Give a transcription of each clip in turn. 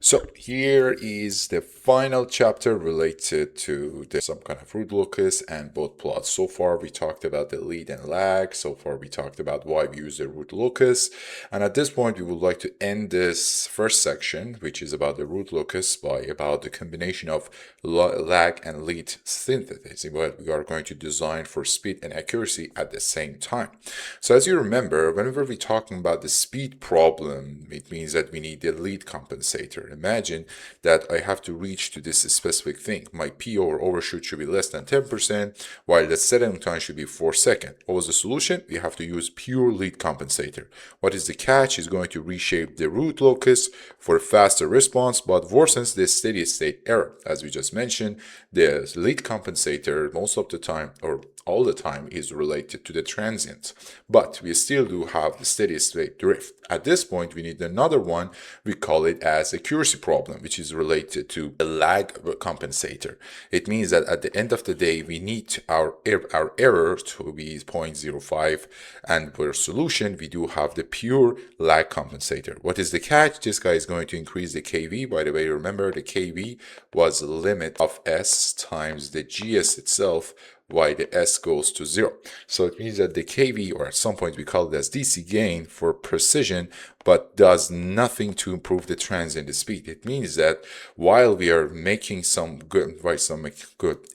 So here is the final chapter related to some kind of root locus and Bode plots. So far we talked about the lead and lag. So far we talked about why we use the root locus. And at this point we would like to end this first section, which is about the root locus, by about the combination of lag and lead synthesis, what we are going to design for speed and accuracy at the same time. So as you remember, whenever we're talking about the speed problem, it means that we need the lead compensator. Imagine that I have to reach to this specific thing. My PO or overshoot should be less than 10%, while the settling time should be 4 seconds. What was the solution? We have to use pure lead compensator. What is the catch? Is going to reshape the root locus for a faster response, but worsens the steady state error. As we just mentioned, the lead compensator most of the time, or all the time, is related to the transient, but we still do have the steady state drift. At this point we need another one. We call it as accuracy problem, which is related to the lag compensator. It means that at the end of the day we need our error to be 0.05, and for solution we do have the pure lag compensator. What is the catch? This guy is going to increase the kV. By the way, remember the kV was the limit of S times the GS itself, why the S goes to 0. So it means that the kV, or at some point we call it as DC gain for precision, but does nothing to improve the transient speed. It means that while we are making some good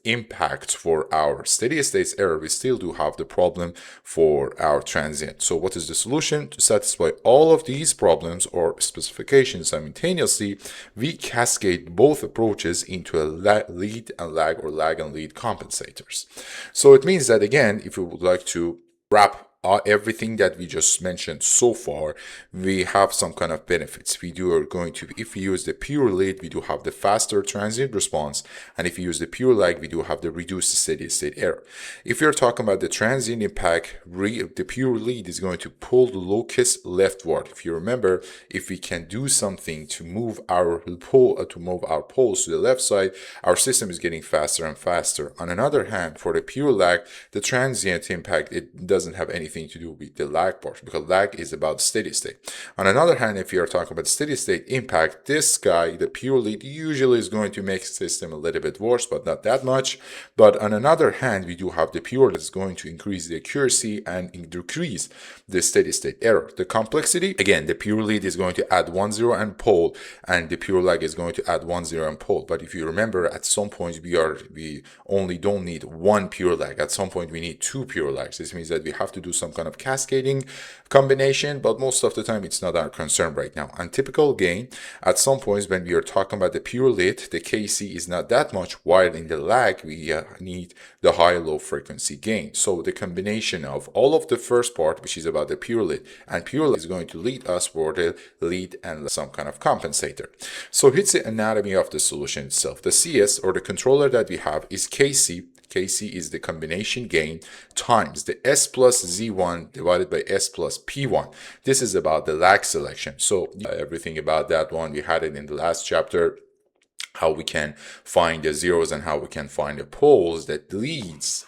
impact for our steady state error, we still do have the problem for our transient. So what is the solution? To satisfy all of these problems or specifications simultaneously, we cascade both approaches into a lead and lag, or lag and lead compensators. So it means that, again, if we would like to wrap everything that we just mentioned so far, we have some kind of benefits. If we use the pure lead, we do have the faster transient response, and if we use the pure lag, we do have the reduced steady state error. If you're talking about the transient impact, the pure lead is going to pull the locus leftward. If you remember, if we can do something to move our poles to the left side, our system is getting faster and faster. On another hand, for the pure lag, the transient impact, it doesn't have anything to do with the lag part, because lag is about steady state. On another hand, if you are talking about steady state impact, this guy, the pure lead, usually is going to make the system a little bit worse, but not that much. But on another hand, we do have the pure that is going to increase the accuracy and decrease the steady state error. The complexity, again, the pure lead is going to add 1 0 and pole, and the pure lag is going to add 1 0 and pole. But if you remember, at some point we only don't need one pure lag. At some point we need two pure lags. This means that we have to do some kind of cascading combination, but most of the time it's not our concern right now. And typical gain, at some points when we are talking about the pure lead, the KC is not that much, while in the lag we need the high-low frequency gain. So the combination of all of the first part, which is about the pure lead, and pure lead is going to lead us for the lead and some kind of compensator. So here's the anatomy of the solution itself. The CS, or the controller that we have, is KC. KC is the combination gain times the S plus Z1 divided by S plus P1. This is about the lag selection. So everything about that one, we had it in the last chapter, how we can find the zeros and how we can find the poles that leads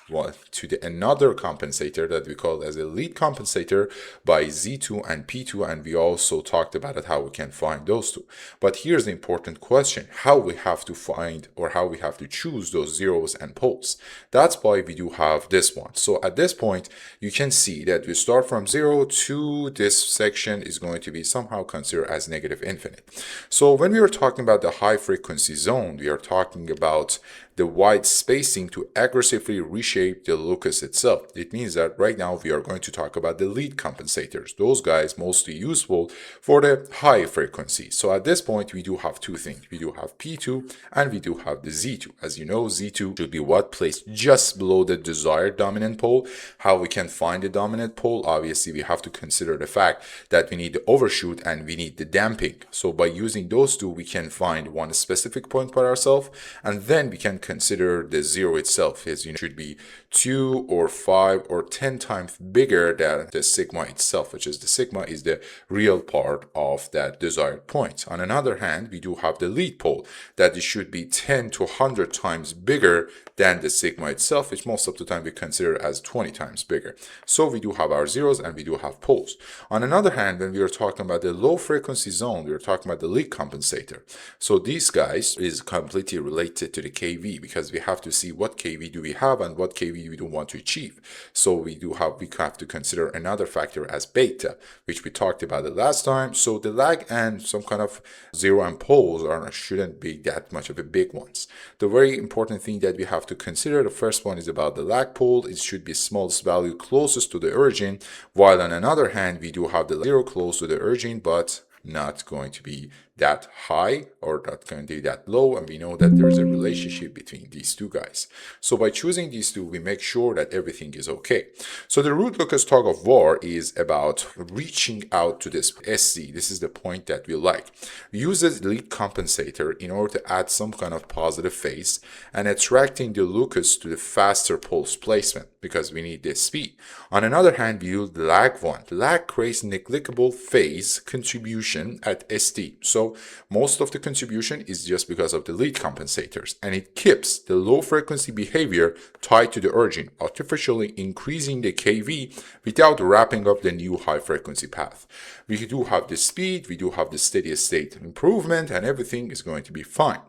to another compensator that we call as a lead compensator by Z2 and P2, and we also talked about it, how we can find those two. But here's the important question: how we have to find, or how we have to choose those zeros and poles. That's why we do have this one. So at this point you can see that we start from 0 to this section is going to be somehow considered as negative infinite. So when we are talking about the high frequency zone, we are talking about the wide spacing to aggressively reshape the locus itself. It means that right now we are going to talk about the lead compensators. Those guys mostly useful for the high frequency. So at this point we do have two things. We do have P2 and we do have the Z2. As you know, Z2 should be what? Placed just below the desired dominant pole. How we can find the dominant pole? Obviously we have to consider the fact that we need the overshoot and we need the damping. So by using those two we can find one specific root point by ourselves, and then we can consider the zero itself. As you know, should be 2 or 5 or 10 times bigger than the sigma itself, which is the sigma is the real part of that desired point. On another hand, we do have the lead pole that it should be 10 to 100 times bigger than the sigma itself, which most of the time we consider as 20 times bigger. So we do have our zeros and we do have poles. On another hand, when we are talking about the low frequency zone, we are talking about the lead compensator. So these guys is completely related to the KV, because we have to see what KV do we have and what KV we don't want to achieve. So we have to consider another factor as beta, which we talked about the last time. So the lag and some kind of zero and poles shouldn't be that much of a big ones. The very important thing that we have to consider, the first one is about the lag pole. It should be smallest value closest to the origin, while on another hand we do have the zero close to the origin but not going to be that high or not going to be that low, and we know that there is a relationship between these two guys. So by choosing these two, we make sure that everything is okay. So the root locus tug of war is about reaching out to this SC. This is the point that we like. We use the lead compensator in order to add some kind of positive phase and attracting the locus to the faster pulse placement, because we need this speed. On another hand, we use the lag one. Lag creates negligible phase contribution at ST. So most of the contribution is just because of the lead compensators, and it keeps the low frequency behavior tied to the origin, artificially increasing the KV without wrapping up the new high frequency path. We do have the speed, we do have the steady state improvement, and everything is going to be fine.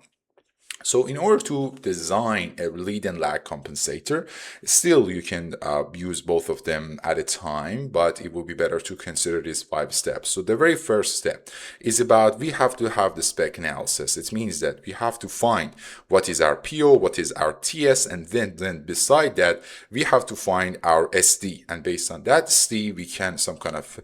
So in order to design a lead and lag compensator, still you can use both of them at a time, but it will be better to consider these 5 steps. So the very first step is about we have to have the spec analysis. It means that we have to find what is our PO, what is our TS, and then beside that, we have to find our SD. And based on that SD, we can some kind of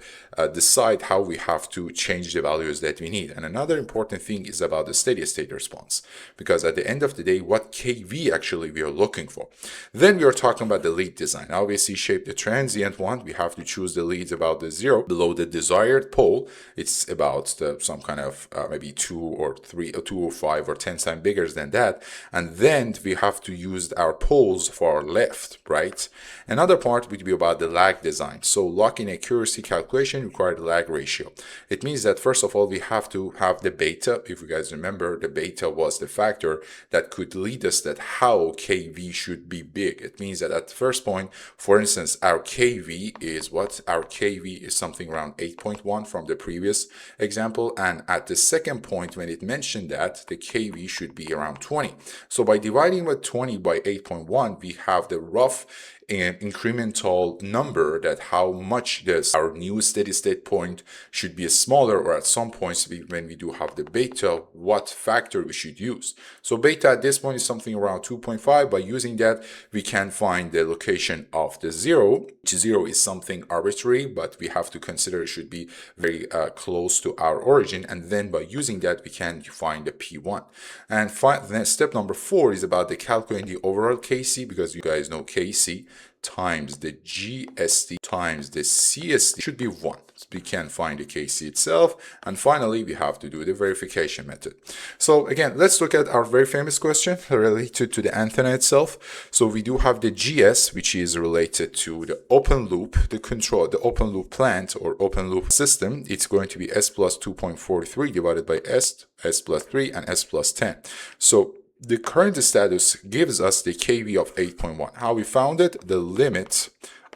decide how we have to change the values that we need. And another important thing is about the steady state response, because at the end of the day, what KV actually we are looking for. Then we are talking about the lead design. Obviously, shape the transient one. We have to choose the leads about the 0 below the desired pole. It's about some kind of maybe 2 or 3 or 2 or 5 or 10 times bigger than that. And then we have to use our poles for our left, right? Another part would be about the lag design. So lock-in accuracy calculation requires the lag ratio. It means that first of all, we have to have the beta. If you guys remember, the beta was the factor that could lead us that how KV should be big. It means that at the first point, for instance, our KV is what? Our KV is something around 8.1 from the previous example. And at the second point, when it mentioned that, the KV should be around 20. So by dividing with 20 by 8.1, we have the rough incremental number that how much our new steady state point should be smaller, or at some points when we do have the beta, what factor we should use. So beta at this point is something around 2.5. By using that, we can find the location of the 0, which 0 is something arbitrary, but we have to consider it should be very close to our origin, and then by using that we can find the P1. And then step number 4 is about the calculating the overall KC, because you guys know KC times the GST times the CST should be 1. So we can find the KC itself. And finally, we have to do the verification method. So again, let's look at our very famous question related to the antenna itself. So we do have the GS, which is related to the open loop, the open loop plant or open loop system. It's going to be S plus 2.43 divided by S plus 3, and S plus 10. So the current status gives us the KV of 8.1. How we found it? The limit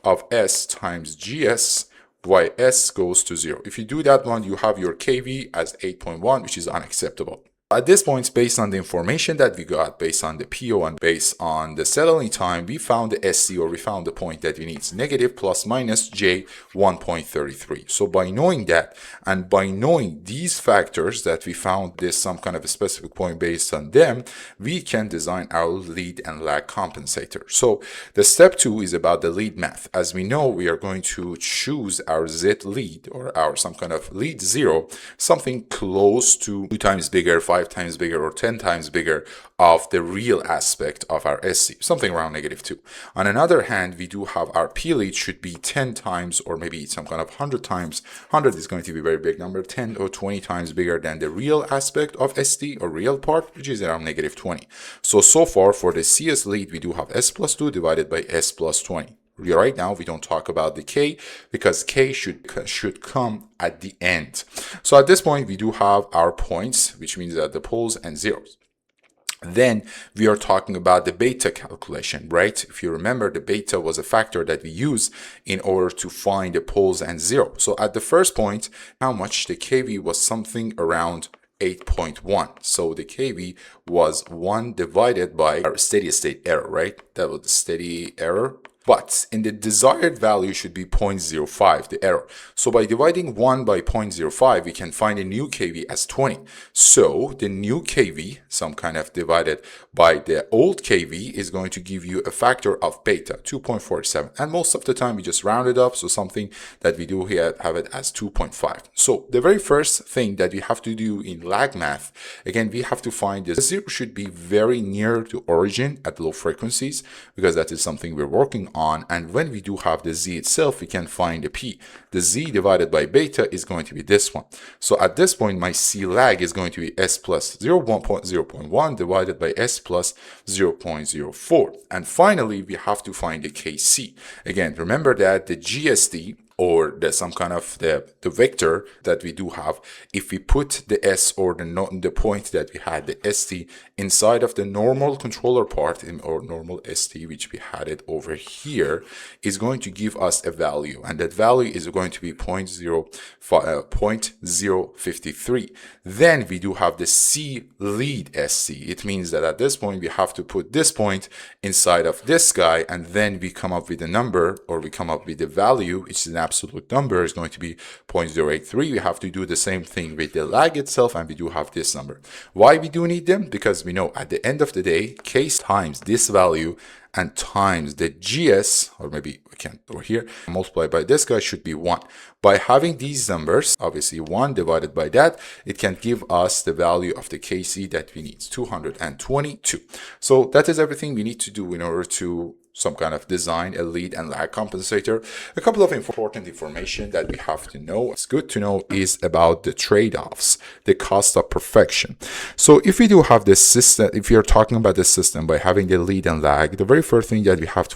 of S times GS y S goes to 0. If you do that one, you have your KV as 8.1, which is unacceptable. At this point, based on the information that we got, based on the PO and based on the settling time, we found the SC, or we found the point that we need. It's negative plus minus J 1.33. So by knowing that, and by knowing these factors that we found there's some kind of a specific point based on them, we can design our lead and lag compensator. So the step 2 is about the lead math. As we know, we are going to choose our Z lead, or our some kind of lead 0, something close to 2 times bigger, 5 5 times bigger or 10 times bigger of the real aspect of our SC, something around -2. On another hand, we do have our P lead should be 10 times or maybe some kind of 100 times. 100 is going to be a very big number, 10 or 20 times bigger than the real aspect of SD or real part, which is around -20. So far for the CS lead, we do have S plus 2 divided by S plus 20. Right now, we don't talk about the K because K should come at the end. So at this point, we do have our points, which means that the poles and zeros. Then we are talking about the beta calculation, right? If you remember, the beta was a factor that we use in order to find the poles and zero. So at the first point, how much the KV was something around 8.1. So the KV was 1 divided by our steady state error, right? That was the steady error. But in the desired value should be 0.05, the error. So by dividing 1 by 0.05, we can find a new KV as 20. So the new KV, some kind of divided by the old KV, is going to give you a factor of beta, 2.47. And most of the time we just round it up. So something that we do here, have it as 2.5. So the very first thing that we have to do in lag math, again, we have to find the zero should be very near to origin at low frequencies, because that is something we're working on. And when we do have the z itself, we can find the p. The z divided by beta is going to be this one. So at this point, my c lag is going to be s plus 0.1 divided by s plus 0.04. And finally, we have to find the kc. Again, remember that the GSD, or some kind of the vector that we do have, if we put the S or the point that we had, the ST, inside of the normal controller part or normal ST, which we had it over here, is going to give us a value. And that value is going to be 0.053. Then we do have the C lead SC. It means that at this point, we have to put this point inside of this guy, and then we come up with a number, or we come up with a value, which is an absolute number, is going to be 0.083. We have to do the same thing with the lag itself, and we do have this number. Why we do need them? Because we know at the end of the day, case times this value and times the GS, or maybe we can over here, multiply by this guy should be 1. By having these numbers, obviously 1 divided by that, it can give us the value of the KC that we need, 222. So that is everything we need to do in order to some kind of design a lead and lag compensator. A couple of important information that we have to know, it's good to know, is about the trade-offs, the cost of perfection. So if we do have this system, if you're talking about this system by having the lead and lag, the very first thing that we have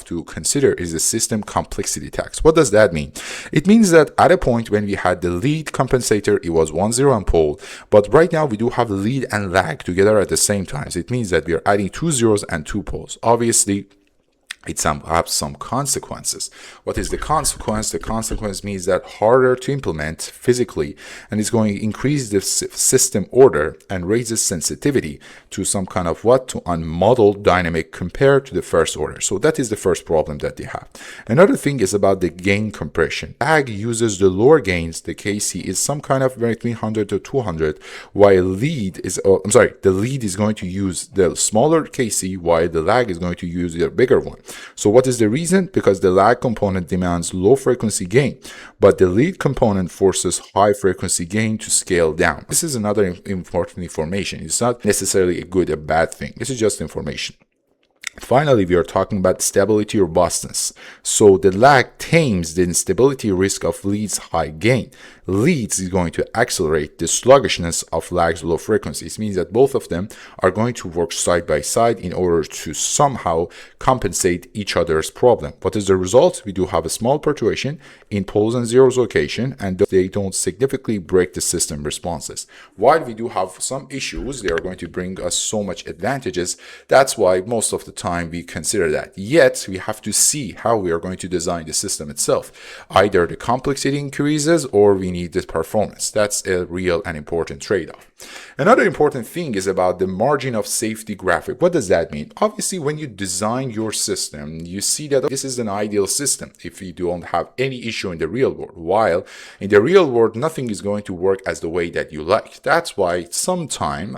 to consider is the system complexity tax. What does that mean? It means that at a point when we had the lead compensator, it was 1 0 and pole, but right now we do have the lead and lag together at the same time. So it means that we are adding 2 zeros and 2 poles. Obviously, it has some consequences. What is the consequence? The consequence means that harder to implement physically, and it's going to increase the system order and raises sensitivity to some kind of to unmodeled dynamic compared to the first order. So that is the first problem that they have. Another thing is about the gain compression. Lag uses the lower gains. The KC is some kind of between 100 to 200, while the lead is going to use the smaller KC, while the lag is going to use the bigger one. So what is the reason? Because the lag component demands low frequency gain, but the lead component forces high frequency gain to scale down. This is another important information. It's not necessarily a good or bad thing. This is just information. Finally, we are talking about stability robustness. So the lag tames the instability risk of lead's high gain. Leads is going to accelerate the sluggishness of lag's low frequencies. It means that both of them are going to work side by side in order to somehow compensate each other's problem. What is the result? We do have a small perturbation in poles and zeros location, and they don't significantly break the system responses. While we do have some issues, they are going to bring us so much advantages. That's why most of the time we consider that. Yet we have to see how we are going to design the system itself. Either the complexity increases or we need the performance. That's a real and important trade-off. Another important thing is about the margin of safety graphic. What does that mean? Obviously, when you design your system, you see that this is an ideal system if you don't have any issue in the real world. While in the real world, nothing is going to work as the way that you like. That's why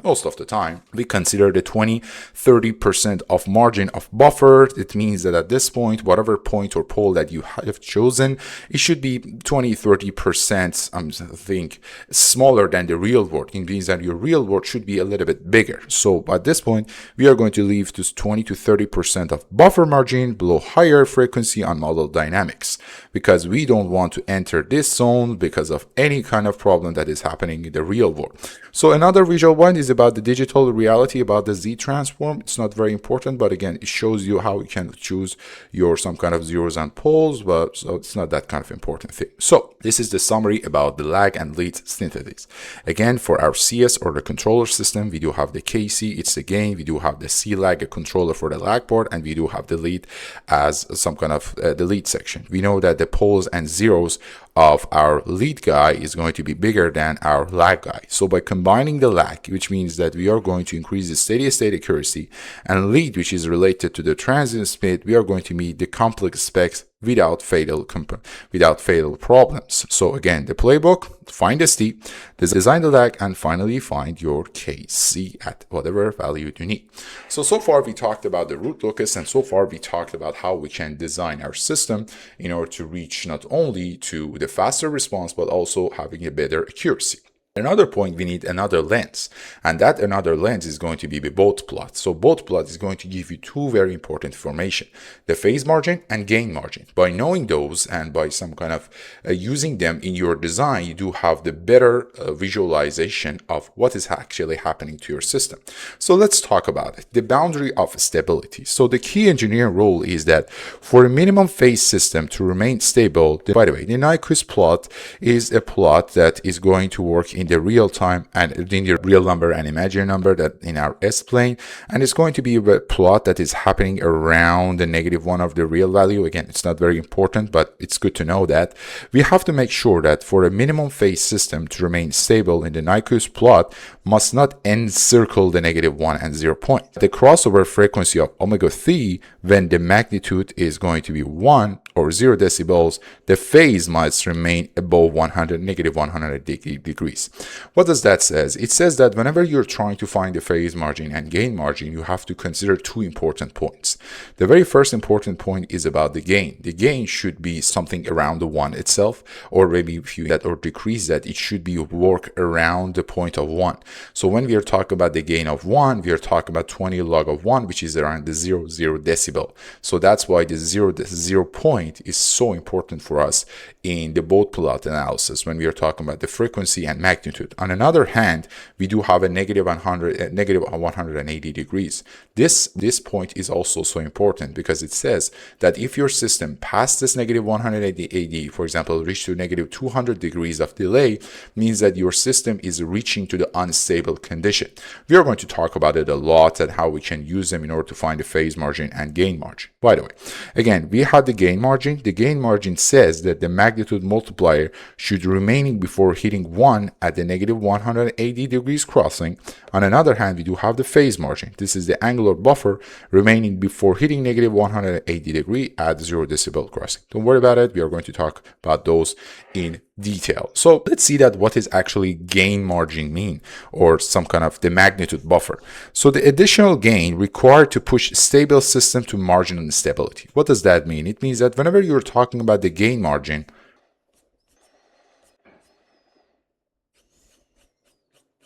most of the time, we consider the 20-30% of margin of buffer. It means that at this point, whatever point or pole that you have chosen, it should be 20-30%, I think, smaller than the real world. It means that your real world should be a little bit bigger. So at this point, we are going to leave to 20 to 30% of buffer margin below higher frequency on model dynamics, because we don't want to enter this zone because of any kind of problem that is happening in the real world. So another visual one is about the digital reality, about the Z transform. It's not very important, but again, it shows you how you can choose your some kind of zeros and poles, but so it's not that kind of important thing. So this is the summary about the lag and lead synthesis. Again, for our CS or the controller system, we do have the KC, it's the gain. We do have the C lag, a controller for the lag part, and we do have the lead as some kind of the lead section. We know that the poles and zeros of our lead guy is going to be bigger than our lag guy. So by combining the lag, which means that we are going to increase the steady state accuracy, and lead, which is related to the transient speed, we are going to meet the complex specs without fatal problems. So again, the playbook, find the ST, design the lag, and finally find your KC at whatever value you need. So far we talked about the root locus, and so far we talked about how we can design our system in order to reach not only to the faster response, but also having a better accuracy. Another point, we need another lens, and that another lens is going to be the Bode plot. So Bode plot is going to give you two very important information: the phase margin and gain margin. By knowing those and by some kind of using them in your design, you do have the better visualization of what is actually happening to your system. So let's talk about it. The boundary of stability. So the key engineering rule is that for a minimum phase system to remain stable, by the way, the Locus plot is a plot that is going to work in the real time and in the real number and imaginary number that in our S-plane, and it's going to be a plot that is happening around the -1 of the real value. Again, it's not very important, but it's good to know that we have to make sure that for a minimum phase system to remain stable in the Locus plot must not encircle the -1 and 0 point. The crossover frequency of omega phi, when the magnitude is going to be 1 or 0 decibels, the phase must remain above -100 degrees. What does that say? It says that whenever you're trying to find the phase margin and gain margin, you have to consider two important points. The very first important point is about the gain. The gain should be something around the 1 itself, or maybe if you that or decrease that, it should be work around the point of 1. So when we are talking about the gain of 1, we are talking about 20 log of 1, which is around the 0 decibel. So that's why the 0 point is so important for us in the Bode plot analysis when we are talking about the frequency and magnitude. On another hand, we do have a -180 degrees. This point is also so important because it says that if your system past this -180, for example, reach to -200 degrees of delay, means that your system is reaching to the unstable condition. We are going to talk about it a lot and how we can use them in order to find the phase margin and gain margin. By the way, again, we had the gain margin. The gain margin says that the magnitude multiplier should remaining before hitting 1 at the -180 degrees crossing. On another hand, we do have the phase margin. This is the angular buffer remaining before hitting -180 degree at 0 decibel crossing. Don't worry about it. We are going to talk about those in detail. So let's see that what is actually gain margin mean, or some kind of the magnitude buffer. So the additional gain required to push stable system to marginal instability. What does that mean? It means that whenever you're talking about the gain margin,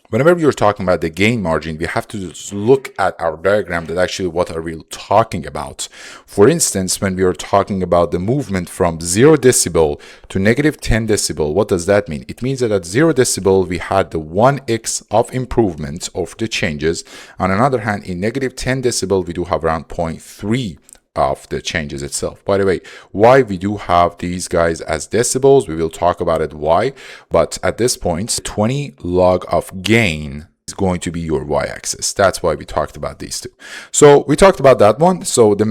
whenever we are talking about the gain margin, we have to look at our diagram that actually what are we talking about. For instance, when we are talking about the movement from 0 decibel to -10 decibel, what does that mean? It means that at 0 decibel, we had the 1x of improvement of the changes. On another hand, in -10 decibel, we do have around 0.3 of the changes itself. By the way, why we do have these guys as decibels, we will talk about it why, but at this point, 20 log of gain is going to be your y-axis. That's why we talked about these two. So we talked about that one. So the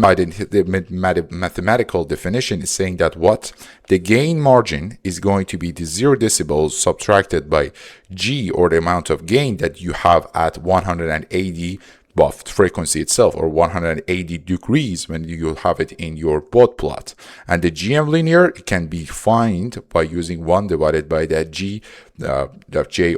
mathematical definition is saying that what? The gain margin is going to be the 0 decibels subtracted by G, or the amount of gain that you have at 180 buffed frequency itself, or 180 degrees when you have it in your Bode plot. And the GM linear can be found by using 1 divided by that G, that J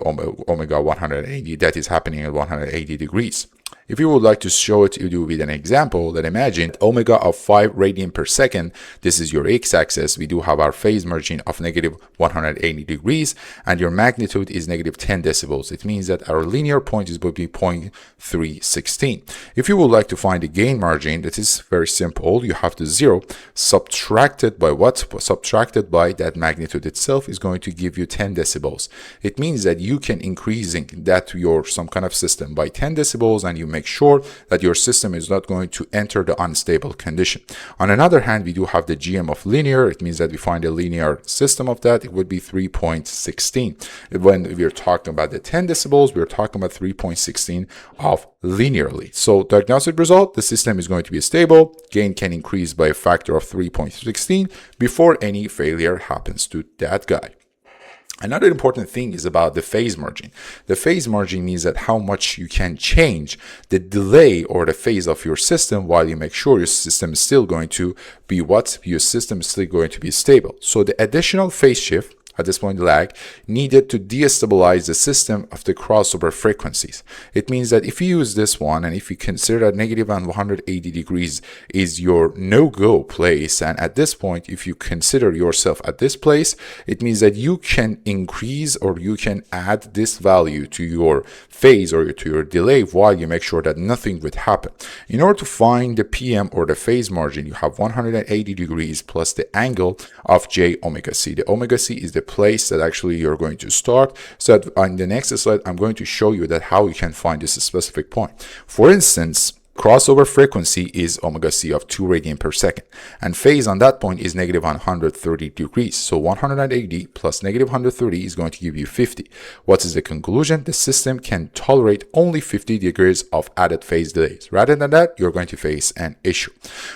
omega 180 that is happening at 180 degrees. If you would like to show it to you with an example, then imagine omega of 5 radian per second. This is your x-axis. We do have our phase margin of negative 180 degrees, and your magnitude is negative 10 decibels. It means that our linear point is going to be 0.316. If you would like to find the gain margin, that is very simple. You have the 0 subtracted by what? Subtracted by that magnitude itself is going to give you 10 decibels. It means that you can increasing that to your some kind of system by 10 decibels, and you make sure that your system is not going to enter the unstable condition. On another hand, we do have the GM of linear. It means that we find a linear system of that. It would be 3.16. When we're talking about the 10 decibels, we're talking about 3.16 of linearly. So diagnostic result, the system is going to be stable. Gain can increase by a factor of 3.16 before any failure happens to that guy. Another important thing is about the phase margin. The phase margin means that how much you can change the delay or the phase of your system while you make sure your system is still going to be what? Your system is still going to be stable. So the additional phase shift, at this point lag, needed to destabilize the system of the crossover frequencies. It means that if you use this one, and if you consider that negative 180 degrees is your no-go place, and at this point, if you consider yourself at this place, it means that you can increase or you can add this value to your phase or to your delay while you make sure that nothing would happen. In order to find the PM or the phase margin, you have 180 degrees plus the angle of j omega c. The omega c is the place that actually you're going to start. So that on the next slide, I'm going to show you that how you can find this specific point. For instance, crossover frequency is omega c of 2 radian per second, and phase on that point is negative 130 degrees. So 180 plus negative 130 is going to give you 50. What is the conclusion? The system can tolerate only 50 degrees of added phase delays. Rather than that, you're going to face an issue.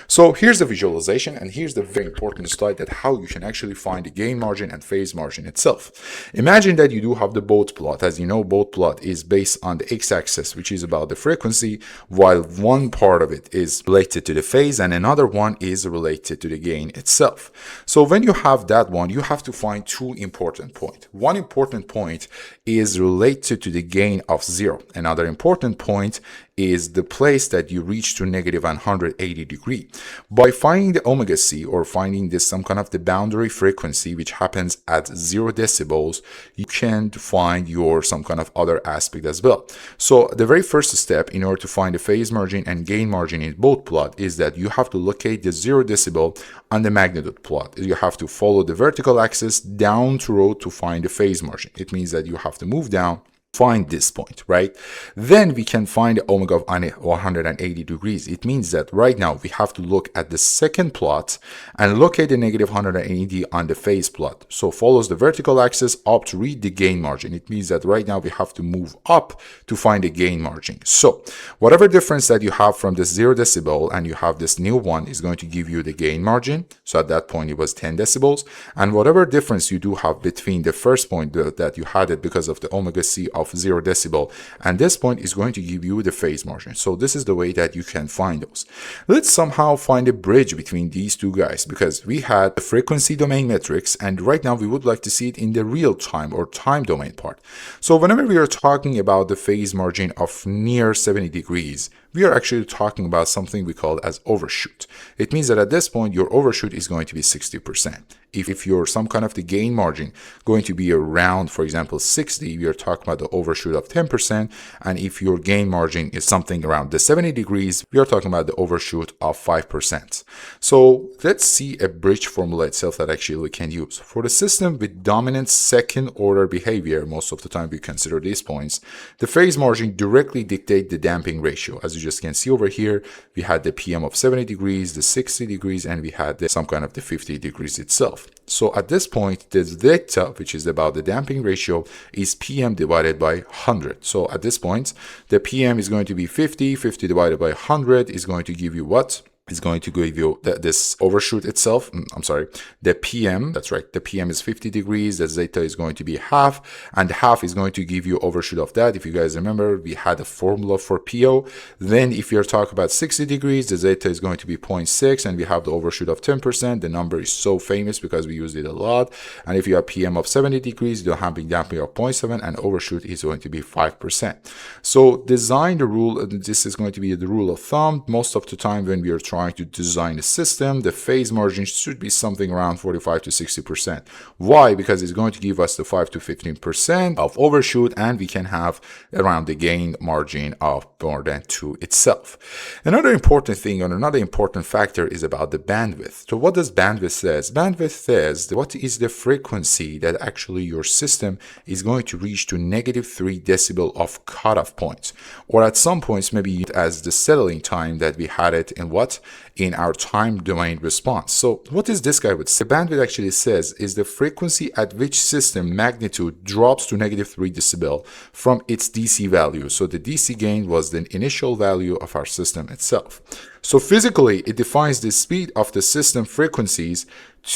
So here's the visualization, and here's the very important slide that how you can actually find the gain margin and phase margin itself. Imagine that you do have the Bode plot. As you know, Bode plot is based on the x-axis, which is about the frequency, while one part of it is related to the phase and another one is related to the gain itself. So when you have that one, you have to find two important points. One important point is related to the gain of 0. Another important point is the place that you reach to negative 180 degree. By finding the omega c or finding this some kind of the boundary frequency which happens at 0 decibels, you can find your some kind of other aspect as well. So the very first step in order to find the phase margin and gain margin in Bode plot is that you have to locate the 0 decibel on the magnitude plot. You have to follow the vertical axis down the road to find the phase margin. It means that you have to move down, find this point, right? Then we can find the omega of 180 degrees. It means that right now we have to look at the second plot and locate the negative 180 on the phase plot. So follows the vertical axis up to read the gain margin. It means that right now we have to move up to find the gain margin. So whatever difference that you have from this 0 decibel and you have this new one is going to give you the gain margin. So at that point it was 10 decibels. And whatever difference you do have between the first point that you had it because of the omega c of 0 decibel and this point is going to give you the phase margin. So this is the way that you can find those. Let's somehow find a bridge between these two guys, because we had the frequency domain metrics and right now we would like to see it in the real time or time domain part. So whenever we are talking about the phase margin of near 70 degrees, we are actually talking about something we call as overshoot. It means that at this point your overshoot is going to be 60%. If you're some kind of the gain margin going to be around, for example, 60, we are talking about the overshoot of 10%. And if your gain margin is something around the 70 degrees, we are talking about the overshoot of 5%. So let's see a bridge formula itself that actually we can use. For the system with dominant second order behavior, most of the time we consider these points, the phase margin directly dictates the damping ratio. As you just can see over here, we had the PM of 70 degrees, the 60 degrees, and we had some kind of the 50 degrees itself. So at this point, the zeta, which is about the damping ratio, is PM divided by 100. So at this point, the PM is going to be 50. 50 divided by 100 is going to give you what? is going to give you this overshoot itself. I'm sorry, the PM, that's right, the PM is 50 degrees, the zeta is going to be half, and half is going to give you overshoot of that. If you guys remember, we had a formula for PO. Then if you're talking about 60 degrees, the zeta is going to be 0.6, and we have the overshoot of 10%. The number is so famous because we used it a lot. And if you have PM of 70 degrees, the damping of 0.7, and overshoot is going to be 5%. So design the rule, this is going to be the rule of thumb. Most of the time when we are trying to design a system, the phase margin should be something around 45 to 60%. Why? Because it's going to give us the 5 to 15% of overshoot, and we can have around the gain margin of more than 2 itself. Another important thing, or another important factor, is about the bandwidth. So what does bandwidth says? Bandwidth says what is the frequency that actually your system is going to reach to -3 decibel of cutoff points, or at some points maybe as the settling time that we had it in what? In our time domain response. So what is this guy would say? Bandwidth actually says is the frequency at which system magnitude drops to -3 decibel from its DC value. So the DC gain was the initial value of our system itself. So physically, it defines the speed of the system frequencies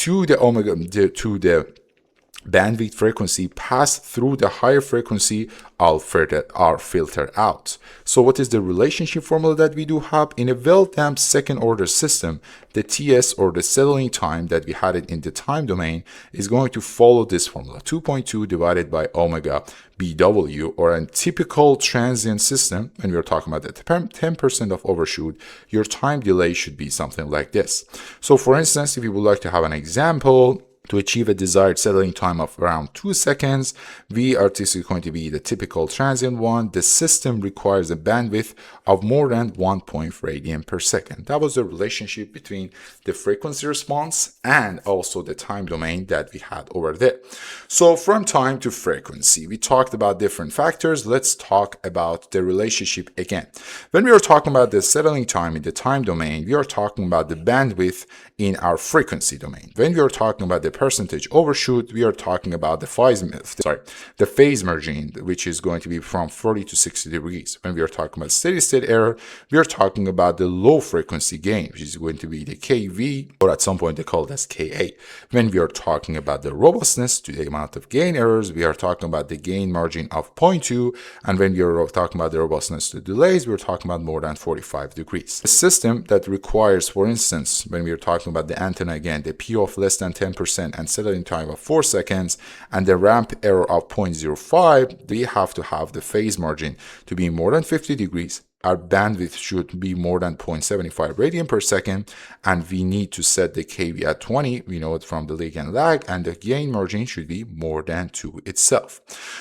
to the bandwidth frequency pass through the higher frequency are filtered out. So what is the relationship formula that we do have? In a well-damped second order system, the TS, or the settling time that we had it in the time domain, is going to follow this formula, 2.2 divided by omega BW, or a typical transient system. When we're talking about the 10% of overshoot, your time delay should be something like this. So for instance, if you would like to have an example, to achieve a desired settling time of around 2 seconds, this is going to be the typical transient one. The system requires a bandwidth of more than 1 radian per second. That was the relationship between the frequency response and also the time domain that we had over there. So from time to frequency, we talked about different factors. Let's talk about the relationship again. When we are talking about the settling time in the time domain, we are talking about the bandwidth in our frequency domain. When we are talking about the percentage overshoot, we are talking about the phase margin, which is going to be from 40 to 60 degrees. When we are talking about steady state error, we are talking about the low frequency gain, which is going to be the KV, or at some point they call it as KA. When we are talking about the robustness, to the amount of gain errors, we are talking about the gain margin of 0.2. And when we are talking about the robustness to delays, we're talking about more than 45 degrees. A system that requires, for instance, when we are talking about the antenna again, the PO of less than 10% and settling time of 4 seconds and the ramp error of 0.05, we have to have the phase margin to be more than 50 degrees. Our bandwidth should be more than 0.75 radian per second, and we need to set the KV at 20. We know it from the lead and lag, and the gain margin should be more than 2 itself.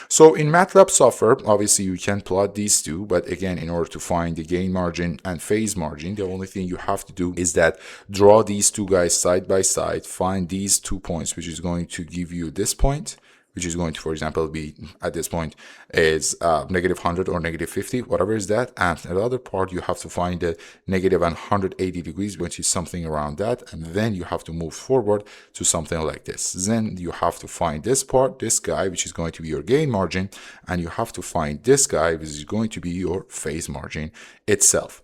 So in MATLAB software, obviously you can plot these two, but again, in order to find the gain margin and phase margin, the only thing you have to do is that draw these two guys side by side, find these 2 points, which is going to give you this point, which is going to, for example, be at this point is -100 or -50, whatever is that. And the other part, you have to find the -180 degrees, which is something around that. And then you have to move forward to something like this. Then you have to find this part, this guy, which is going to be your gain margin. And you have to find this guy, which is going to be your phase margin itself.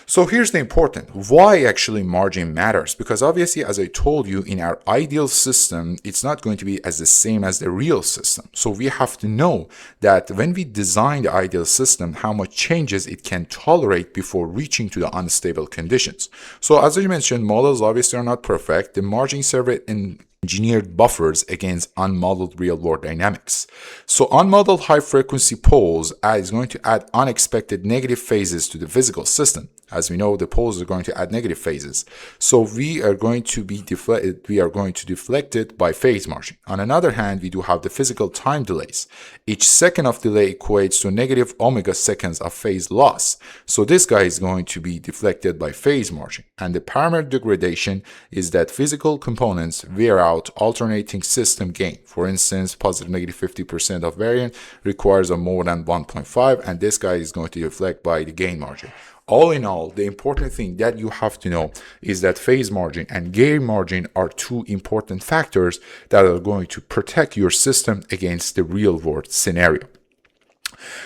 So here's the important, why actually margin matters, because obviously, as I told you, in our ideal system, it's not going to be as the same as the real system. So we have to know that when we design the ideal system, how much changes it can tolerate before reaching to the unstable conditions. So as I mentioned, models obviously are not perfect. The margin server engineered buffers against unmodeled real-world dynamics. So unmodeled high-frequency poles is going to add unexpected negative phases to the physical system. As we know, the poles are going to add negative phases. So we are going to deflect it by phase margin. On another hand, we do have the physical time delays. Each second of delay equates to negative omega seconds of phase loss. So this guy is going to be deflected by phase margin. And the parameter degradation is that physical components wear out alternating system gain. For instance, positive -50% of variance requires a more than 1.5, and this guy is going to deflect by the gain margin. All in all, the important thing that you have to know is that phase margin and gain margin are two important factors that are going to protect your system against the real world scenario.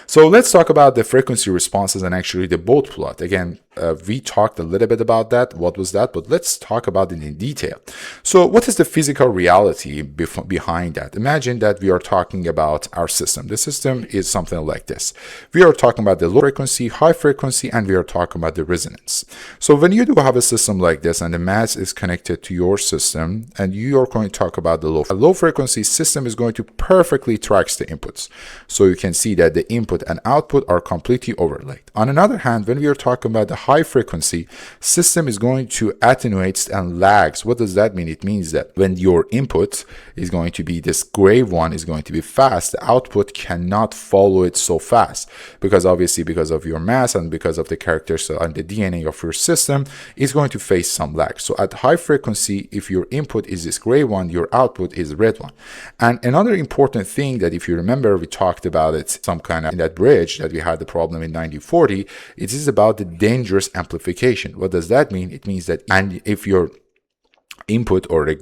So let's talk about the frequency responses and actually the Bode plot. Again, we talked a little bit about that. What was that? But let's talk about it in detail. So what is the physical reality behind that? Imagine that we are talking about our system. The system is something like this. We are talking about the low frequency, high frequency, and we are talking about the resonance. So when you do have a system like this and the mass is connected to your system and you are going to talk about the low frequency system is going to perfectly track the inputs. So you can see that the input and output are completely overlaid. On another hand, when we are talking about the high frequency system is going to attenuate and lags. What does that mean? It means that when your input is going to be this gray one is going to be fast, the output cannot follow it so fast because obviously because of your mass and because of the characters and the DNA of your system is going to face some lag. So at high frequency, if your input is this gray one, your output is the red one. And another important thing that if you remember, we talked about it some kind of in that bridge that we had the problem in 1940, it is about the dangerous amplification. What does that mean? It means that and if your input or the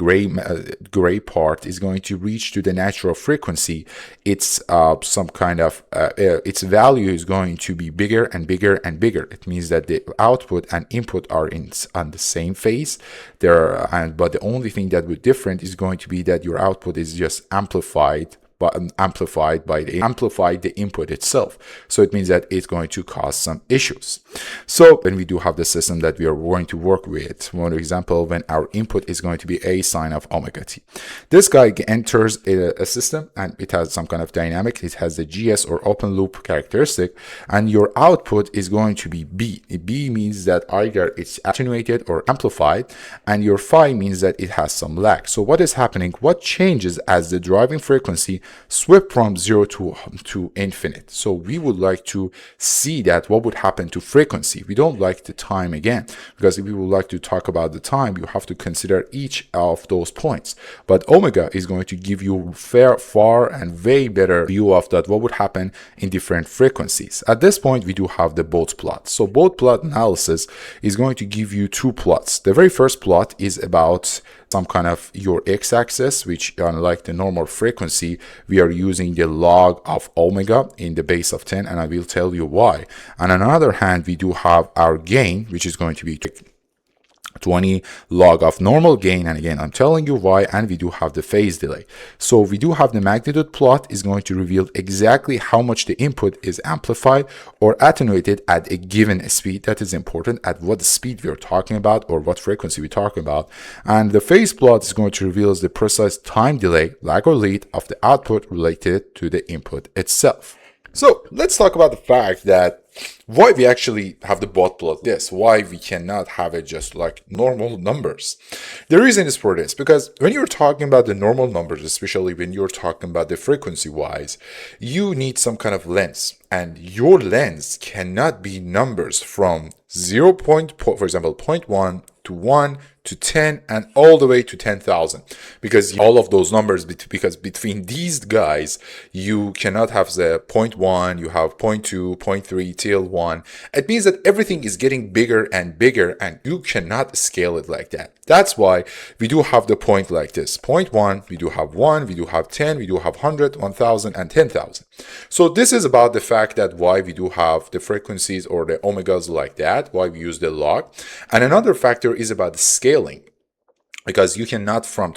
gray part is going to reach to the natural frequency, it's some kind of its value is going to be bigger and bigger and bigger. It means that the output and input are on the same phase there, but the only thing that would different is going to be that your output is just amplified the input itself. So it means that it's going to cause some issues. So when we do have the system that we are going to work with, for example, when our input is going to be a sine of omega t, this guy enters a system and it has some kind of dynamic. It has the GS or open loop characteristic, and your output is going to be B. B means that either it's attenuated or amplified, and your phi means that it has some lag. So what is happening? What changes as the driving frequency sweep from 0 to infinite? So we would like to see that what would happen to frequency. We don't like the time again, because if we would like to talk about the time, you have to consider each of those points. But omega is going to give you far and way better view of that what would happen in different frequencies. At this point, we do have the Bode plot. So Bode plot analysis is going to give you two plots. The very first plot is about some kind of your x-axis, which unlike the normal frequency, we are using the log of omega in the base of 10, and I will tell you why. And on the other hand, we do have our gain, which is going to be 20 log of normal gain, and again I'm telling you why, and we do have the phase delay. So we do have the magnitude plot is going to reveal exactly how much the input is amplified or attenuated at a given speed. That is important, at what speed we are talking about or what frequency we're talking about. And the phase plot is going to reveal the precise time delay, lag or lead of the output related to the input itself. So let's talk about the fact that why we actually have the Bode plot this, why we cannot have it just like normal numbers. The reason is for this, because when you're talking about the normal numbers, especially when you're talking about the frequency wise, you need some kind of length, and your length cannot be numbers from 0. For example, 0.1 to 1 to 10 and all the way to 10,000, because all of those numbers, because between these guys you cannot have the 0.1, you have 0.2, 0.3 till 1. It means that everything is getting bigger and bigger, and you cannot scale it like that. That's why we do have the point like this. 0.1, we do have 1, we do have 10, we do have 100, 1000, and 10,000. So this is about the fact that why we do have the frequencies or the omegas like that, why we use the log. And another factor is about the scaling, because you cannot from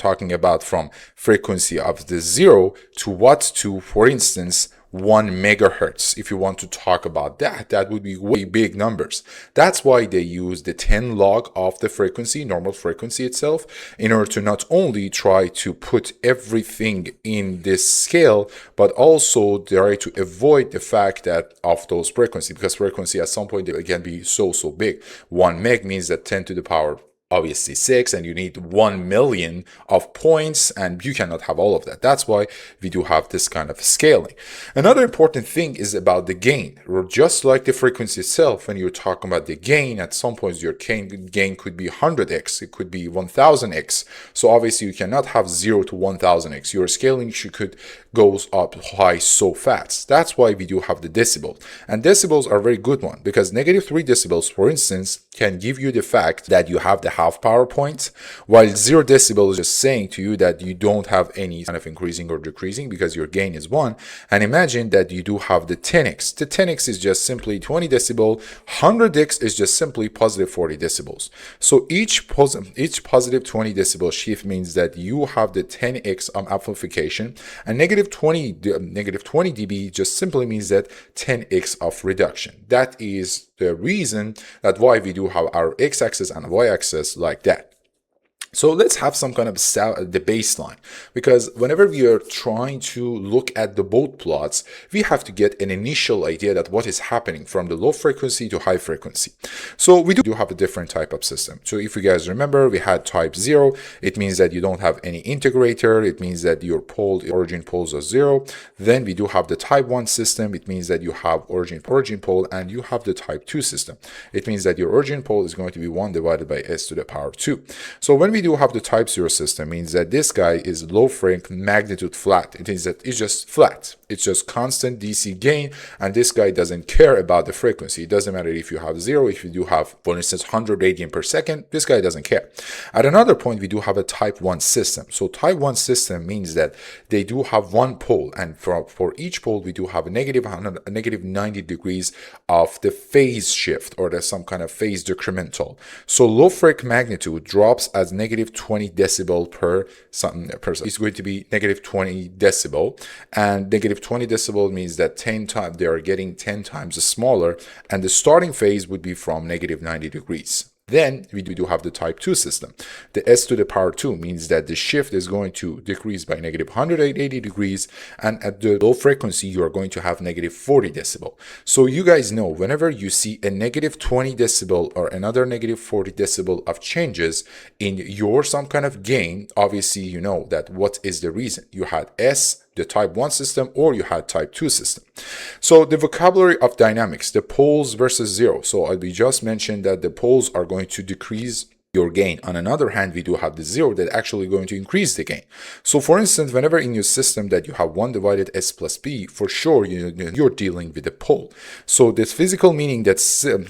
frequency of the 0 to what to, for instance, 1 megahertz. If you want to talk about that, that would be way big numbers. That's why they use the 10 log of the frequency, normal frequency itself, in order to not only try to put everything in this scale, but also try to avoid the fact that of those frequency, because frequency at some point they can be so big. 1 meg means that 10 to the power obviously 6, and you need 1 million of points, and you cannot have all of that. That's why we do have this kind of scaling. Another important thing is about the gain. Just like the frequency itself, when you're talking about the gain, at some points your gain could be 100x, it could be 1000x. So obviously you cannot have 0 to 1000x. Your scaling could goes up high so fast. That's why we do have the decibel. And decibels are a very good one, because -3 decibels, for instance, can give you the fact that you have the half power point, while 0 decibel is just saying to you that you don't have any kind of increasing or decreasing because your gain is 1. And imagine that you do have the 10x. The 10x is just simply 20 decibel, 100x is just simply positive 40 decibels. So each positive 20 decibel shift means that you have the 10x amplification, and negative 20 dB just simply means that 10x of reduction. That is the reason that why we do have our x-axis and y-axis like that. So let's have some kind of the baseline, because whenever we are trying to look at the Bode plots, we have to get an initial idea that what is happening from the low frequency to high frequency. So we do have a different type of system. So if you guys remember, we had type 0. It means that you don't have any integrator. It means that your origin poles are 0. Then we do have the type 1 system. It means that you have origin pole, and you have the type 2 system. It means that your origin pole is going to be 1 divided by s to the power 2. So when we do have the type 0 system, means that this guy is low freq magnitude flat. It means that it's just flat. It's just constant DC gain, and this guy doesn't care about the frequency. It doesn't matter if you have 0, if you do have, for instance, 100 radian per second, this guy doesn't care. At another point, we do have a type 1 system. So type 1 system means that they do have one pole, and for each pole, we do have a negative 90 degrees of the phase shift, or there's some kind of phase decremental. So low freq magnitude drops as negative 20 decibel per second. It's going to be negative 20 decibel, and negative 20 decibel means that 10 times they are getting 10 times smaller, and the starting phase would be from negative 90 degrees. Then we do have the type 2 system. The s to the power 2 means that the shift is going to decrease by negative 180 degrees, and at the low frequency, you are going to have negative 40 decibel. So you guys know, whenever you see a negative 20 decibel or another negative 40 decibel of changes in your some kind of gain, obviously you know that what is the reason. You had S, the type 1 system, or you had type 2 system. So the vocabulary of dynamics, the poles versus 0. So we just mentioned that the poles are going to decrease your gain. On another hand, we do have the 0 that actually going to increase the gain. So for instance, whenever in your system that you have 1 divided s plus b, for sure you're dealing with a pole. So this physical meaning that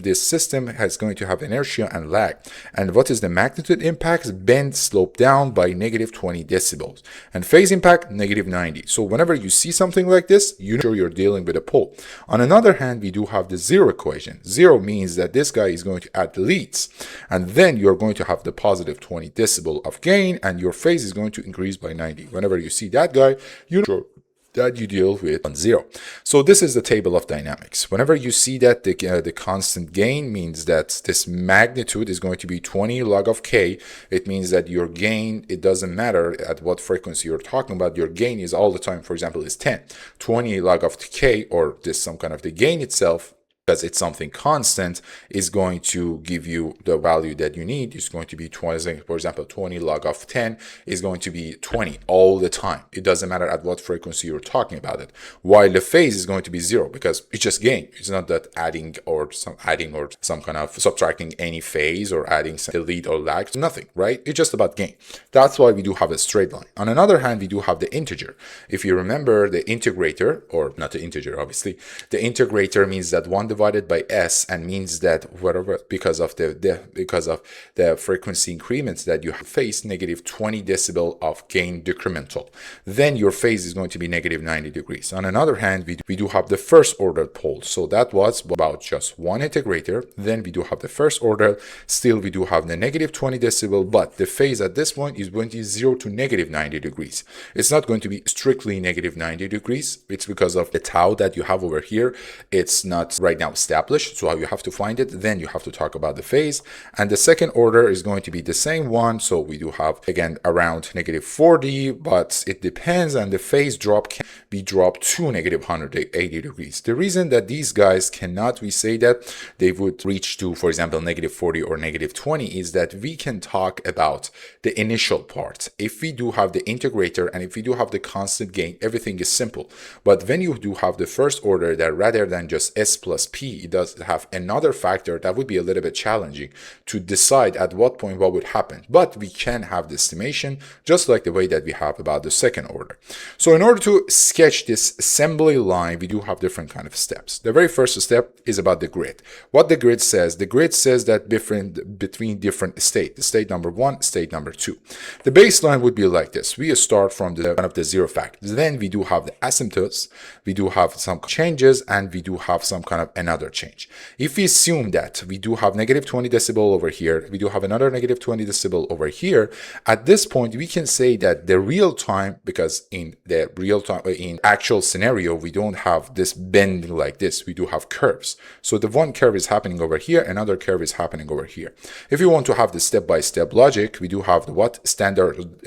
this system is going to have inertia and lag. And what is the magnitude impacts? Bend slope down by negative 20 decibels. And phase impact, negative 90. So whenever you see something like this, you know you're dealing with a pole. On another hand, we do have the 0 equation. 0 means that this guy is going to add the leads. And then you're going to have the positive 20 decibel of gain, and your phase is going to increase by 90. Whenever you see that guy, you know that you deal with 0. So this is the table of dynamics. Whenever you see that the constant gain means that this magnitude is going to be 20 log of k, it means that your gain, it doesn't matter at what frequency you're talking about, your gain is all the time, for example, is 10. 20 log of k, or this some kind of the gain itself, because it's something constant, is going to give you the value that you need. It's going to be 20, for example, 20 log of 10 is going to be 20 all the time. It doesn't matter at what frequency you're talking about it. While the phase is going to be 0, because it's just gain. It's not that adding or some kind of subtracting any phase or adding some lead or lag. Nothing, right? It's just about gain. That's why we do have a straight line. On another hand, we do have the integer. If you remember the integrator, or not the integer, obviously, the integrator means that 1 divided by s, and means that whatever, because of the frequency increments that you have faced, negative 20 decibel of gain decremental. Then your phase is going to be negative 90 degrees. On another hand, we do have the first order pole. So that was about just one integrator. Then we do have the first order. Still, we do have the negative 20 decibel, but the phase at this point is going to be 0 to negative 90 degrees. It's not going to be strictly negative 90 degrees. It's because of the tau that you have over here. It's not right now established, so you have to find it. Then you have to talk about the phase, and the second order is going to be the same one. So we do have again around negative 40, but it depends, and the phase drop can be dropped to negative 180 degrees. The reason that these guys cannot, we say that they would reach to, for example, negative 40 or negative 20, is that we can talk about the initial part. If we do have the integrator and if we do have the constant gain, everything is simple. But when you do have the first order, that rather than just s plus P, it does have another factor that would be a little bit challenging to decide at what point what would happen. But we can have the estimation just like the way that we have about the second order. So in order to sketch this assembly line, we do have different kind of steps. The very first step is about the grid. What the grid says that between different state number 1, state number 2. The baseline would be like this. We start from the one of the zero factors. Then we do have the asymptotes, we do have some changes, and we do have some kind of another change. If we assume that we do have negative 20 decibel over here, we do have another negative 20 decibel over here, at this point we can say that the real time, because in the real time, in actual scenario, we don't have this bending like this, we do have curves. So the one curve is happening over here, another curve is happening over here. If you want to have the step-by-step logic, we do have the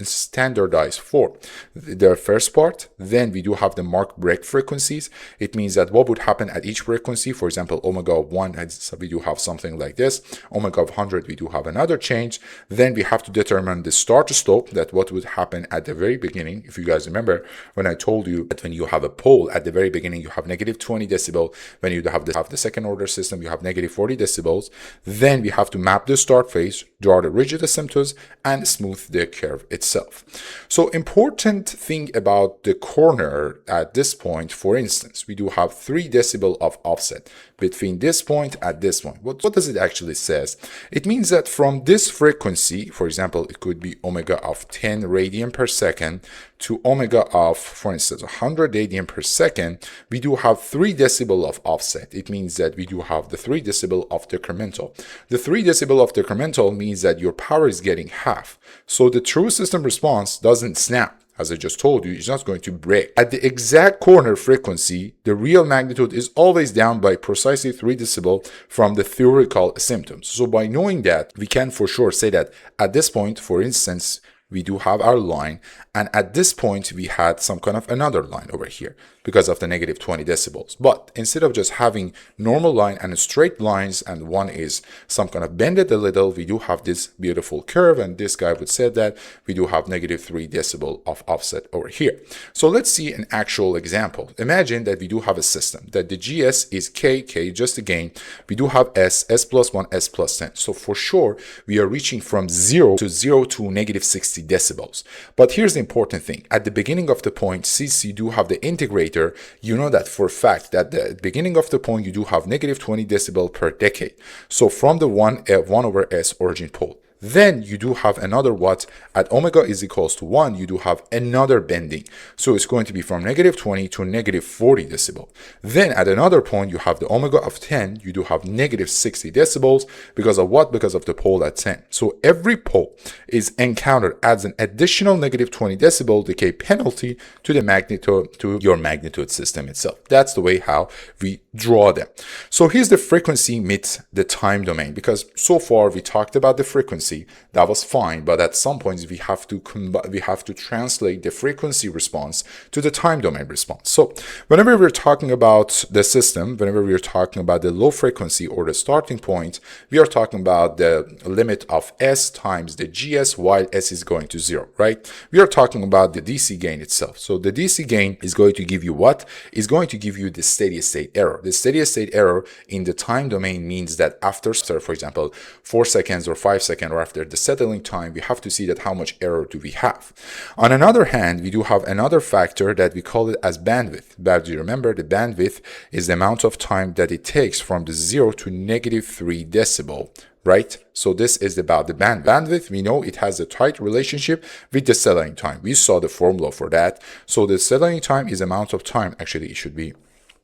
standardized for the first part. Then we do have the mark break frequencies. It means that what would happen at each frequency, for example, omega of 1, so we do have something like this. Omega of 100, we do have another change. Then we have to determine the start slope, that what would happen at the very beginning. If you guys remember when I told you that when you have a pole at the very beginning, you have negative 20 decibel. When you have the second order system, you have negative 40 decibels. Then we have to map the start phase, draw the rigid asymptotes, and smooth the curve itself. So important thing about the corner at this point, for instance, we do have 3 decibel of offset between this point at this point. What does it actually says? It means that from this frequency, for example, it could be omega of 10 radian per second to omega of, for instance, 100 radian per second, we do have 3 decibel of offset. It means that we do have the 3 decibel of decremental. The 3 decibel of decremental means that your power is getting half. So the true system response doesn't snap. As I just told you, it's not going to break. At the exact corner frequency, the real magnitude is always down by precisely 3 decibel from the theoretical symptoms. So by knowing that, we can for sure say that at this point, for instance, we do have our line, and at this point we had some kind of another line over here because of the negative 20 decibels. But instead of just having normal line and straight lines, and one is some kind of bended a little, we do have this beautiful curve, and this guy would say that we do have negative 3 decibel of offset over here. So let's see an actual example. Imagine that we do have a system that the GS is K just a gain. We do have S plus 1, S plus 10. So for sure we are reaching from 0 to negative 60 decibels. But here's the important thing. At the beginning of the point, since you do have the integrator, you know that for a fact that the beginning of the point you do have negative 20 decibel per decade. So from the 1 over S origin pole. Then you do have another what at omega is equals to 1, you do have another bending. So it's going to be from negative 20 to negative 40 decibel. Then at another point, you have the omega of 10, you do have negative 60 decibels because of what? Because of the pole at 10. So every pole is encountered adds an additional negative 20 decibel decay penalty to the magnitude, to your magnitude system itself. That's the way how we draw them. So here's the frequency meets the time domain, because so far we talked about the frequency. That was fine, but at some points we have to translate the frequency response to the time domain response. So whenever we're talking about the system, whenever we're talking about the low frequency or the starting point, we are talking about the limit of S times the GS while S is going to 0, right? We are talking about the DC gain itself. So the DC gain is going to give you what? Is going to give you the steady state error. The steady state error in the time domain means that after, for example, 4 seconds or 5 seconds, or after the settling time, we have to see that how much error do we have. On another hand, we do have another factor that we call it as bandwidth. But you remember the bandwidth is the amount of time that it takes from the 0 to negative 3 decibel, right? So this is about the bandwidth. We know it has a tight relationship with the settling time. We saw the formula for that. So the settling time is amount of time, actually it should be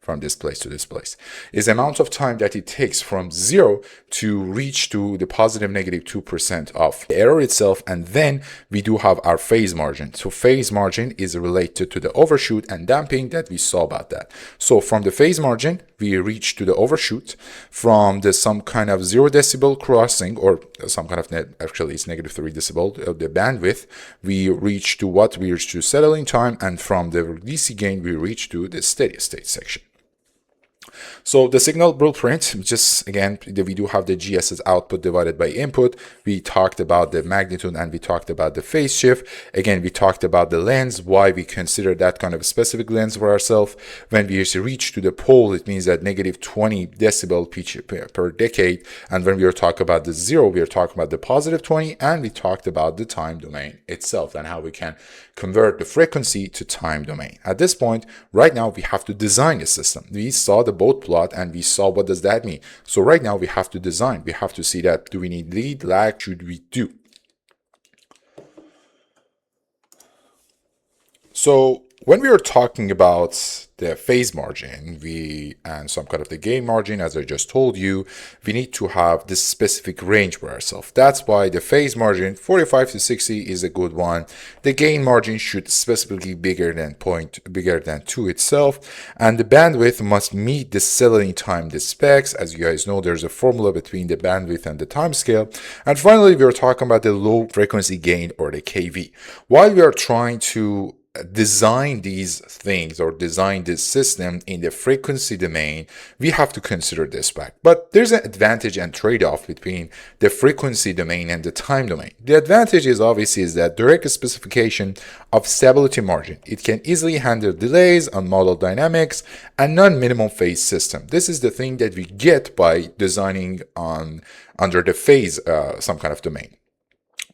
from this place to this place, is the amount of time that it takes from 0 to reach to the positive negative 2% of the error itself. And then we do have our phase margin. So phase margin is related to the overshoot and damping that we saw about that. So from the phase margin, we reach to the overshoot. From the some kind of 0 decibel crossing, or some kind of actually it's negative 3 decibel of the bandwidth, we reach to what? We reach to settling time. And from the DC gain, we reach to the steady state section. So the signal blueprint, just again, we do have the GS as output divided by input. We talked about the magnitude and we talked about the phase shift. Again, we talked about the lens, why we consider that kind of a specific lens for ourselves. When we reach to the pole, it means that negative 20 decibel pitch per decade. And when we are talking about the zero, we are talking about the positive 20. And we talked about the time domain itself and how we can convert the frequency to time domain. At this point, right now, we have to design the system. We saw the Bode plot and we saw what does that mean. So right now we have to design. We have to see that do we need lead, lag, should we do? So when we are talking about the phase margin, and some kind of the gain margin, as I just told you, we need to have this specific range for ourselves. That's why the phase margin 45 to 60 is a good one. The gain margin should specifically bigger than 2 itself, and the bandwidth must meet the settling time, the specs. As you guys know, there's a formula between the bandwidth and the time scale. And finally, we are talking about the low frequency gain, or the KV. While we are trying to design these things or design this system in the frequency domain, we have to consider this fact. But there's an advantage and trade-off between the frequency domain and the time domain. The advantage is obviously is that direct specification of stability margin. It can easily handle delays on model dynamics and non-minimum phase system. This is the thing that we get by designing under the phase some kind of domain.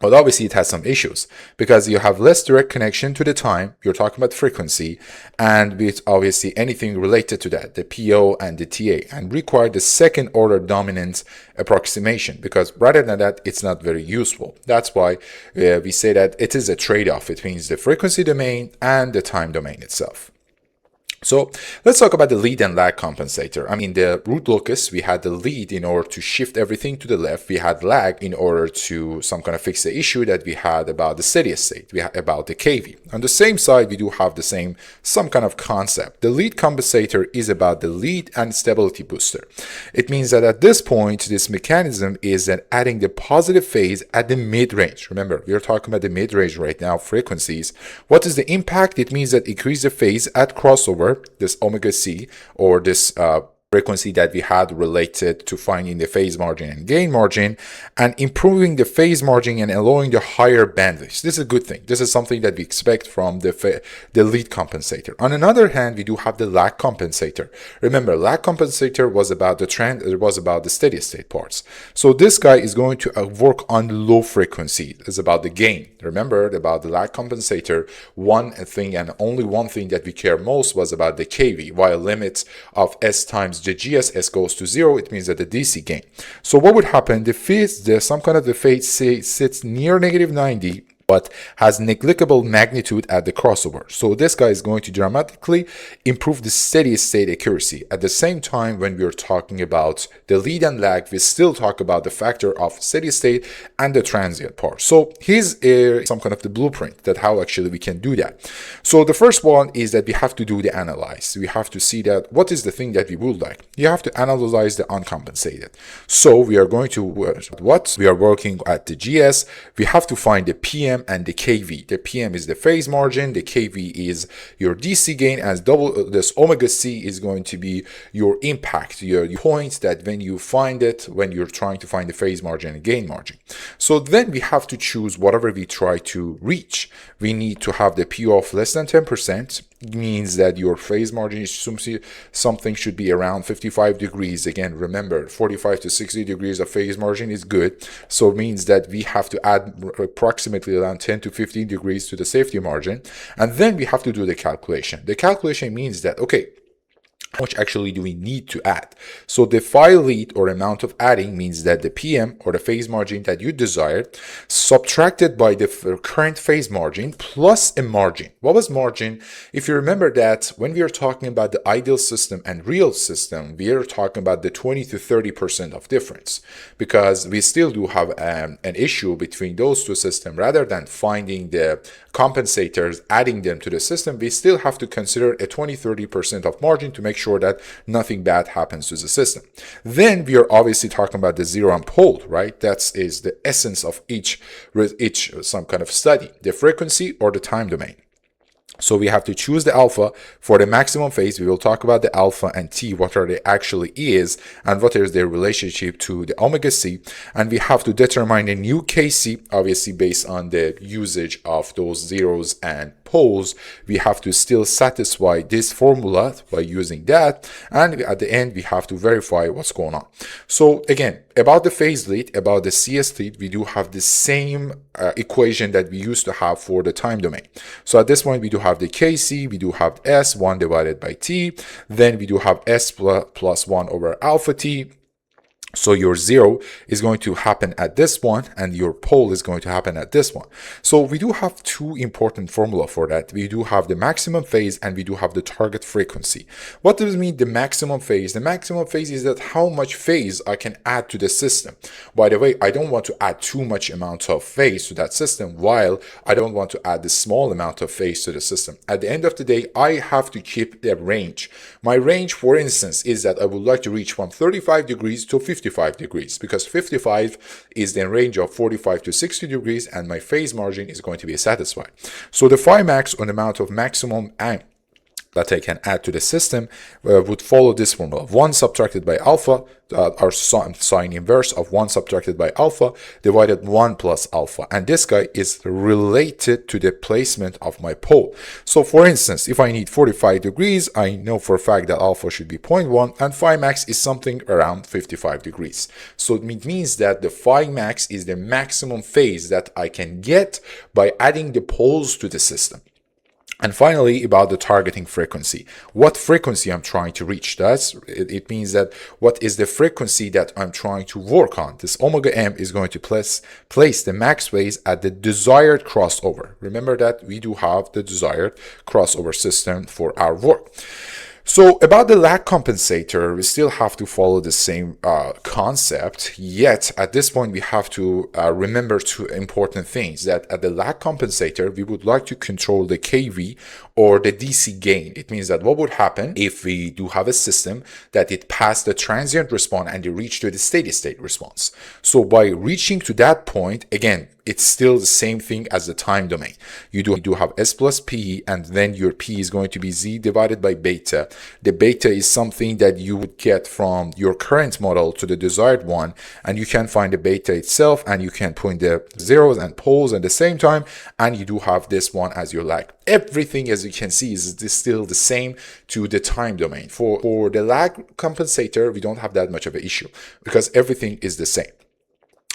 But obviously it has some issues because you have less direct connection to the time, you're talking about frequency, and with obviously anything related to that, the PO and the TA, and require the second order dominant approximation, because rather than that, it's not very useful. That's why we say that it is a trade-off between the frequency domain and the time domain itself. So let's talk about the lead and lag compensator. I mean, the root locus, we had the lead in order to shift everything to the left. We had lag in order to some kind of fix the issue that we had about the steady state, we had about the KV. On the same side, we do have the some kind of concept. The lead compensator is about the lead and stability booster. It means that at this point, this mechanism is that adding the positive phase at the mid-range. Remember, we are talking about the mid-range right now, frequencies. What is the impact? It means that increase the phase at crossover, this omega C, or this frequency that we had related to finding the phase margin and gain margin, and improving the phase margin and allowing the higher bandwidth. This is a good thing. This is something that we expect from the lead compensator. On another hand, we do have the lag compensator. Remember, lag compensator was about the steady state parts. So this guy is going to work on low frequency. It's about the gain. Remember about the lag compensator, one thing and only one thing that we care most was about the KV, while limits of S times the GSS goes to 0, it means that the DC gain. So what would happen? The phase, some kind of the phase sits near negative 90, but has negligible magnitude at the crossover. So this guy is going to dramatically improve the steady state accuracy. At the same time, when we're talking about the lead and lag, we still talk about the factor of steady state and the transient part. So here's some kind of the blueprint that how actually we can do that. So the first one is that we have to do the analyze. We have to see that what is the thing that we would like. You have to analyze the uncompensated. So we are going to we are working at the GS. We have to find the PM and the KV. The PM is the phase margin, the KV is your DC gain, as this omega C is going to be your impact, your point that when you find it, when you're trying to find the phase margin and gain margin. So then we have to choose whatever we try to reach. We need to have the PO of less than 10%. Means that your phase margin is something should be around 55 degrees. Again, remember 45 to 60 degrees of phase margin is good. So it means that we have to add approximately around 10 to 15 degrees to the safety margin. And then we have to do the calculation. The calculation means that, okay, how much actually do we need to add? So the phi lead or amount of adding means that the PM or the phase margin that you desired subtracted by the current phase margin plus a margin. What was margin? If you remember that when we are talking about the ideal system and real system, we are talking about the 20 to 30% of difference, because we still do have an issue between those two systems. Rather than finding the compensators, adding them to the system, we still have to consider a 20-30% of margin to make sure that nothing bad happens to the system. Then we are obviously talking about the zero and pole, right? That is the essence of each some kind of study, the frequency or the time domain. So we have to choose the alpha for the maximum phase. We will talk about the alpha and t, what are they actually is, and what is their relationship to the omega c. And we have to determine a new kc, obviously based on the usage of those zeros and poles. We have to still satisfy this formula by using that. And at the end, we have to verify what's going on. So again, about the phase lead, about the CS lead, we do have the same equation that we used to have for the time domain. So at this point, we do have the Kc, we do have S, 1 divided by T, then we do have S plus 1 over alpha T. So your 0 is going to happen at this one, and your pole is going to happen at this one. So we do have two important formula for that. We do have the maximum phase and we do have the target frequency. What does it mean, the maximum phase? The maximum phase is that how much phase I can add to the system. By the way, I don't want to add too much amount of phase to that system, while I don't want to add the small amount of phase to the system. At the end of the day, I have to keep the range. My range, for instance, is that I would like to reach from 35 degrees to 55 degrees, because 55 is the range of 45 to 60 degrees, and my phase margin is going to be satisfied. So the phi max, or the amount of maximum that I can add to the system, would follow this formula: 1 subtracted by alpha, or sine inverse of 1 subtracted by alpha divided 1 plus alpha. And this guy is related to the placement of my pole. So for instance, if I need 45 degrees, I know for a fact that alpha should be 0.1, and phi max is something around 55 degrees. So it means that the phi max is the maximum phase that I can get by adding the poles to the system. And finally, about the targeting frequency. What frequency I'm trying to reach? It means that what is the frequency that I'm trying to work on? This omega m is going to place the max phase at the desired crossover. Remember that we do have the desired crossover system for our work. So about the lag compensator, we still have to follow the same concept, yet at this point we have to remember two important things. That at the lag compensator, we would like to control the KV, or the DC gain. It means that what would happen if we do have a system that it passed the transient response and it reached to the steady state response. So by reaching to that point, again, it's still the same thing as the time domain. You do have S plus P, and then your P is going to be Z divided by beta. The beta is something that you would get from your current model to the desired one, and you can find the beta itself, and you can put in the zeros and poles at the same time, and you do have this one as your lag. Everything, as you can see, is still the same to the time domain. For the lag compensator, we don't have that much of an issue because everything is the same.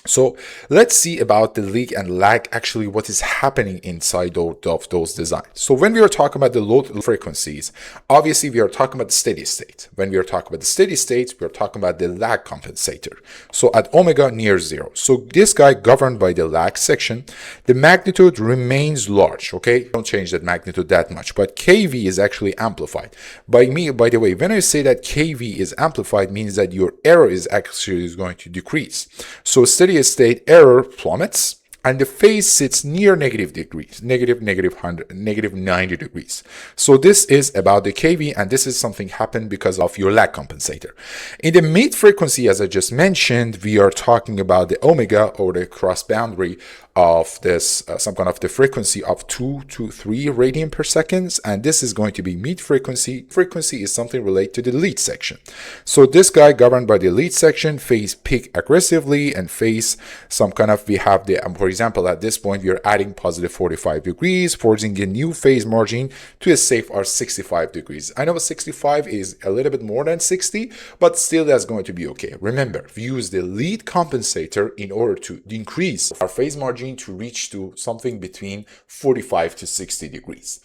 So let's see about the leak and lag, actually what is happening inside of those designs. So when we are talking about the low frequencies, obviously we are talking about the steady state. When we are talking about the steady state, we are talking about the lag compensator. So at omega near 0. So this guy governed by the lag section, the magnitude remains large, okay? Don't change that magnitude that much, but KV is actually amplified. By the way, when I say that KV is amplified, means that your error is actually going to decrease. So steady state error plummets, and the phase sits near negative degrees, negative 100, negative 90 degrees. So this is about the KV, and this is something happened because of your lag compensator. In the mid frequency, as I just mentioned, we are talking about the omega, or the cross boundary of this, some kind of the frequency of 2 to 3 radian per second, and this is going to be mid frequency. Frequency is something related to the lead section. So this guy governed by the lead section, phase peak aggressively, and phase some kind of, we have the, for example, at this point we are adding positive 45 degrees, forcing a new phase margin to a safe or 65 degrees. I know 65 is a little bit more than 60, but still that's going to be okay. Remember, we use the lead compensator in order to increase our phase margin to reach to something between 45 to 60 degrees.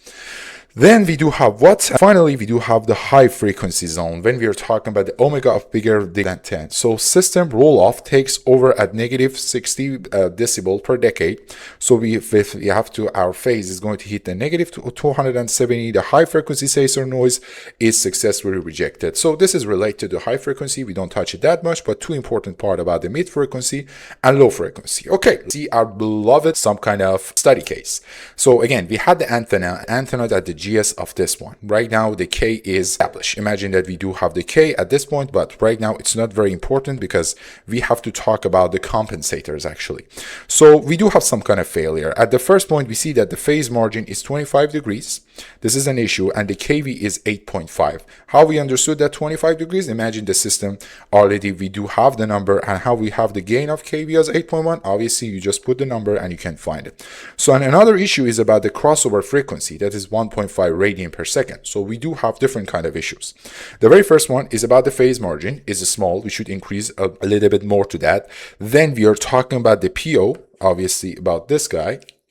Then we do have what? Finally, we do have the high frequency zone when we are talking about the omega of bigger than 10. So system roll off takes over at negative 60 decibel per decade. So we have to, our phase is going to hit the negative 270. The high frequency sensor noise is successfully rejected. So this is related to high frequency. We don't touch it that much, but two important part about the mid frequency and low frequency. Okay, let's see our beloved some kind of study case. So again, we had the antenna at the GS of this one. Right now, the K is established. Imagine that we do have the K at this point, but right now it's not very important because we have to talk about the compensators actually. So we do have some kind of failure. At the first point, we see that the phase margin is 25 degrees. This is an issue, and the KV is 8.5. How we understood that 25 degrees? Imagine the system already, we do have the number, and how we have the gain of KV as 8.1. Obviously, you just put the number and you can find it. So, and another issue is about the crossover frequency, that is 1.5 radian per second. So we do have different kind of issues. The very first one is about the phase margin is small. We should increase a little bit more to that. Then we are talking about the PO, obviously about this guy.